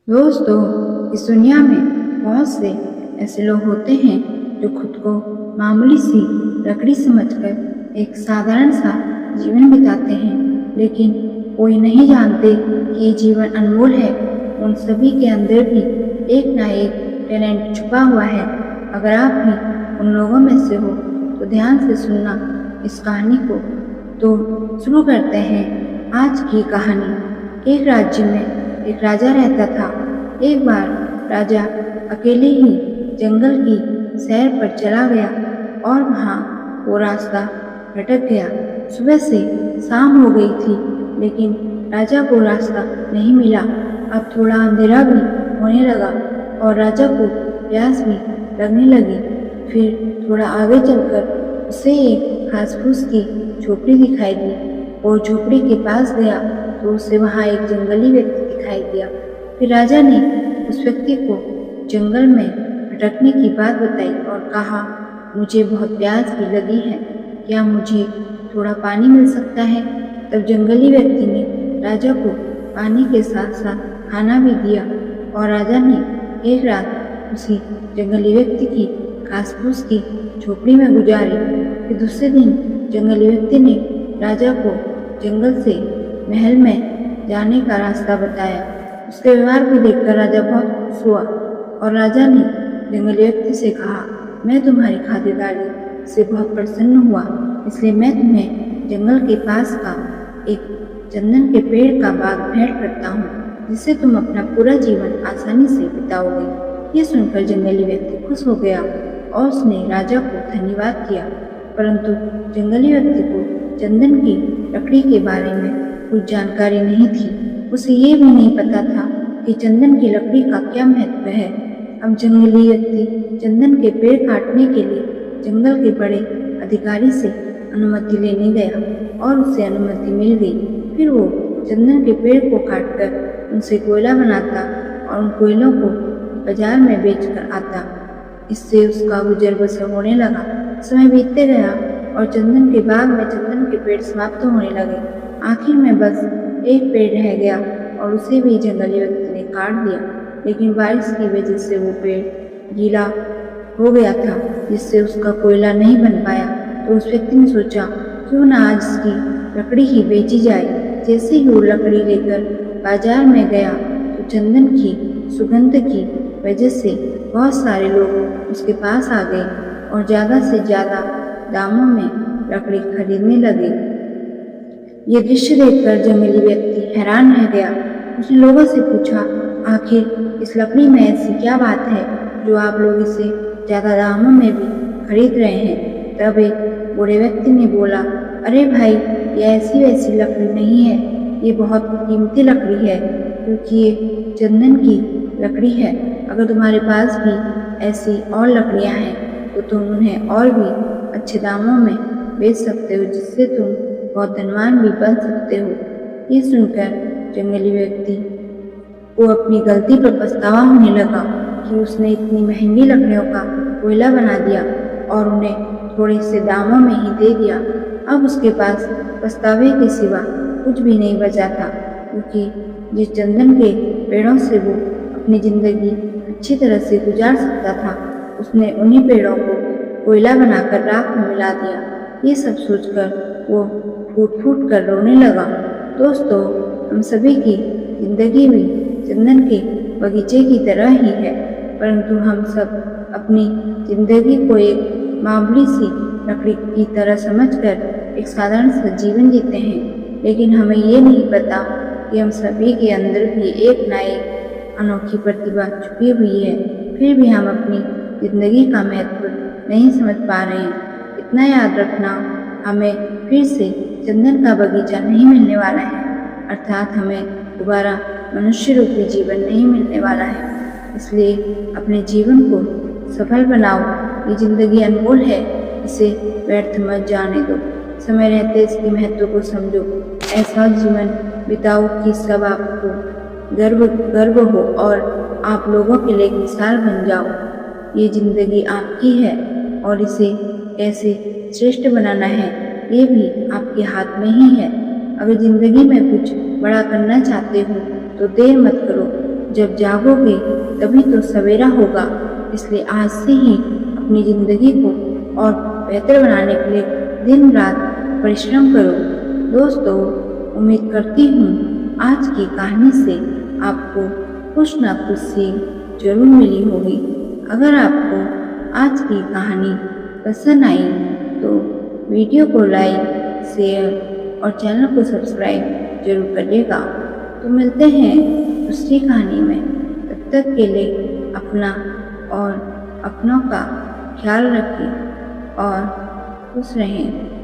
दोस्तों, इस दुनिया में बहुत से ऐसे लोग होते हैं जो खुद को मामूली सी लकड़ी समझकर एक साधारण सा जीवन बिताते हैं, लेकिन कोई नहीं जानते कि ये जीवन अनमोल है। उन सभी के अंदर भी एक ना एक टैलेंट छुपा हुआ है। अगर आप भी उन लोगों में से हो तो ध्यान से सुनना इस कहानी को। तो शुरू करते हैं आज की कहानी। एक राज्य में एक राजा रहता था। एक बार राजा अकेले ही जंगल की सैर पर चला गया और वहाँ वो रास्ता भटक गया। सुबह से शाम हो गई थी, लेकिन राजा को रास्ता नहीं मिला। अब थोड़ा अंधेरा भी होने लगा और राजा को प्यास भी लगने लगी। फिर थोड़ा आगे चलकर उसे एक घास फूस की झोपड़ी दिखाई दी। वो झोपड़ी के पास गया तो उसे वहाँ एक जंगली व्यक्ति दिखाई दिया। फिर राजा ने उस व्यक्ति को जंगल में भटकने की बात बताई और कहा, मुझे बहुत प्यास भी लगी है, क्या मुझे थोड़ा पानी मिल सकता है? तब जंगली व्यक्ति ने राजा को पानी के साथ साथ खाना भी दिया और राजा ने एक रात उसी जंगली व्यक्ति की घास फूस की झोपड़ी में गुजारी। फिर दूसरे दिन जंगली व्यक्ति ने राजा को जंगल से महल में जाने का रास्ता बताया। उसके व्यवहार को देखकर राजा बहुत खुश हुआ और राजा ने जंगली व्यक्ति से कहा, मैं तुम्हारी खातिरदारी से बहुत प्रसन्न हुआ, इसलिए मैं तुम्हें जंगल के पास का एक चंदन के पेड़ का बाग भेंट करता हूँ, जिससे तुम अपना पूरा जीवन आसानी से बिताओगे। ये सुनकर जंगली व्यक्ति खुश हो गया और उसने राजा को धन्यवाद किया। परंतु जंगली व्यक्ति को चंदन की लकड़ी के बारे में कुछ जानकारी नहीं थी। उसे ये भी नहीं पता था कि चंदन की लकड़ी का क्या महत्व है। अब जंगली व्यक्ति चंदन के पेड़ काटने के लिए जंगल के बड़े अधिकारी से अनुमति लेने गया और उसे अनुमति मिल गई। फिर वो चंदन के पेड़ को काटकर उनसे कोयला बनाता और उन कोयलों को बाजार में बेचकर आता। इससे उसका गुजर बसर होने लगा। समय बीतते गया और चंदन के बाग में चंदन के पेड़ समाप्त होने लगे। आखिर में बस एक पेड़ रह गया और उसे भी जंगली व्यक्ति ने काट दिया, लेकिन बारिश की वजह से वो पेड़ गीला हो गया था, जिससे उसका कोयला नहीं बन पाया। तो उस व्यक्ति ने सोचा, क्यों ना आज इसकी लकड़ी ही बेची जाए। जैसे ही वो लकड़ी लेकर बाजार में गया तो चंदन की सुगंध की वजह से बहुत सारे लोग उसके पास आ गए और ज़्यादा से ज़्यादा दामों में लकड़ी खरीदने लगे। ये दृश्य देखकर जंगली व्यक्ति हैरान रह गया। उसने लोगों से पूछा, आखिर इस लकड़ी में ऐसी क्या बात है जो आप लोग इसे ज़्यादा दामों में भी खरीद रहे हैं? तब एक बूढ़े व्यक्ति ने बोला, अरे भाई, ये ऐसी वैसी लकड़ी नहीं है, ये बहुत कीमती लकड़ी है, क्योंकि ये चंदन की लकड़ी है। अगर तुम्हारे पास भी ऐसी और लकड़ियाँ हैं तो तुम उन्हें और भी अच्छे दामों में बेच सकते हो, जिससे तुम बहुत धनवान भी बन सकते हो। ये सुनकर जंगली व्यक्ति को अपनी गलती पर पछतावा होने लगा कि उसने इतनी महंगी लकड़ियों का कोयला बना दिया और उन्हें थोड़े से दामों में ही दे दिया। अब उसके पास पछतावे के सिवा कुछ भी नहीं बचा था, क्योंकि जिस चंदन के पेड़ों से वो अपनी जिंदगी अच्छी तरह से गुजार सकता था, उसने उन्हीं पेड़ों को कोयला बनाकर राख में मिला दिया। ये सब सोचकर वो फूट फूट कर रोने लगा। दोस्तों, हम सभी की जिंदगी भी चंदन के बगीचे की तरह ही है, परंतु हम सब अपनी जिंदगी को एक मामूली सी लकड़ी की तरह समझकर एक साधारण सा जीवन जीते हैं। लेकिन हमें ये नहीं पता कि हम सभी के अंदर भी एक ना एक अनोखी प्रतिभा छुपी हुई है। फिर भी हम अपनी जिंदगी का महत्व नहीं समझ पा रहे हैं। इतना याद रखना, हमें फिर से चंदन का बगीचा नहीं मिलने वाला है, अर्थात हमें दोबारा मनुष्य रूपी जीवन नहीं मिलने वाला है। इसलिए अपने जीवन को सफल बनाओ। ये जिंदगी अनमोल है, इसे व्यर्थ मत जाने दो। समय रहते इसके महत्व को समझो। ऐसा जीवन बिताओ कि सब आपको गर्व हो और आप लोगों के लिए एक मिसाल बन जाओ। ये जिंदगी आपकी है और इसे कैसे श्रेष्ठ बनाना है ये भी आपके हाथ में ही है। अगर जिंदगी में कुछ बड़ा करना चाहते हो तो देर मत करो, जब जागोगे तभी तो सवेरा होगा। इसलिए आज से ही अपनी ज़िंदगी को और बेहतर बनाने के लिए दिन रात परिश्रम करो। दोस्तों, उम्मीद करती हूँ आज की कहानी से आपको कुछ न कुछ सीख जरूर मिली होगी। अगर आपको आज की कहानी पसंद आई तो वीडियो को लाइक, शेयर और चैनल को सब्सक्राइब जरूर करिएगा। तो मिलते हैं दूसरी कहानी में। तब तक के लिए अपना और अपनों का ख्याल रखें और खुश रहें।